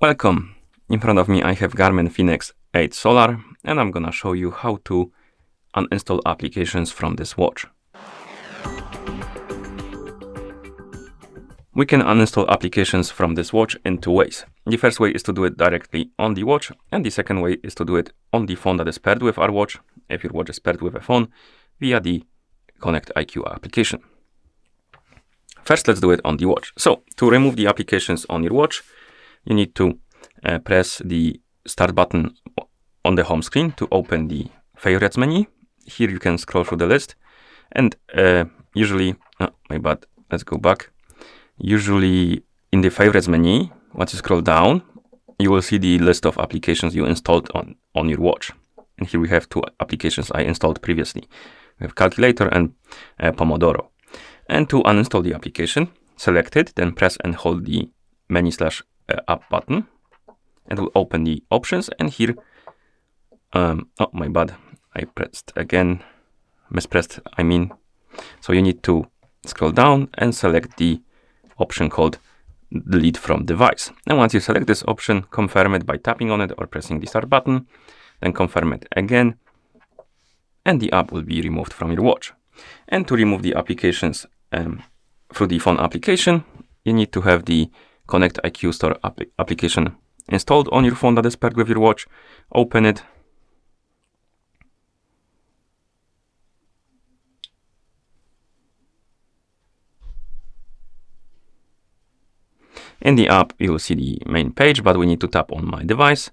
Welcome! In front of me I have Garmin Fenix 8 Solar and I'm gonna show you how to uninstall applications from this watch. We can uninstall applications from this watch in two ways. The first way is to do it directly on the watch, and the second way is to do it on the phone that is paired with our watch, if your watch is paired with a phone, via the Connect IQ application. First, let's do it on the watch. So, to remove the applications on your watch, you need to press the start button on the home screen to open the favorites menu. Here you can scroll through the list, and usually, let's go back. Usually in the favorites menu, once you scroll down, you will see the list of applications you installed on your watch. And here we have two applications I installed previously. We have Calculator and Pomodoro. And to uninstall the application, select it, then press and hold the menu/app button. It will open the options, and here, I pressed again, So you need to scroll down and select the option called delete from device. And once you select this option, confirm it by tapping on it or pressing the start button, then confirm it again, and the app will be removed from your watch. And to remove the applications through the phone application, you need to have the Connect IQ Store application installed on your phone that is paired with your watch. Open it. In the app, you will see the main page, but we need to tap on My Device,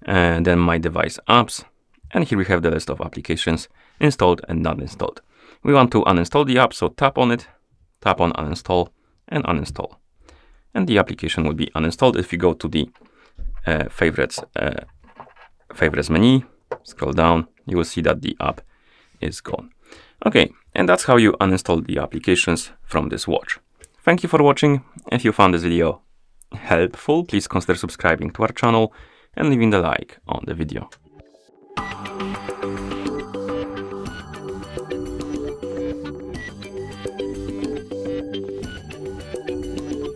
and then My Device Apps. And here we have the list of applications installed and not installed. We want to uninstall the app, so tap on it, tap on Uninstall, and uninstall. And the application will be uninstalled. If you go to the favorites menu, scroll down, you will see that the app is gone. Okay, and that's how you uninstall the applications from this watch. Thank you for watching. If you found this video helpful, please consider subscribing to our channel and leaving the like on the video.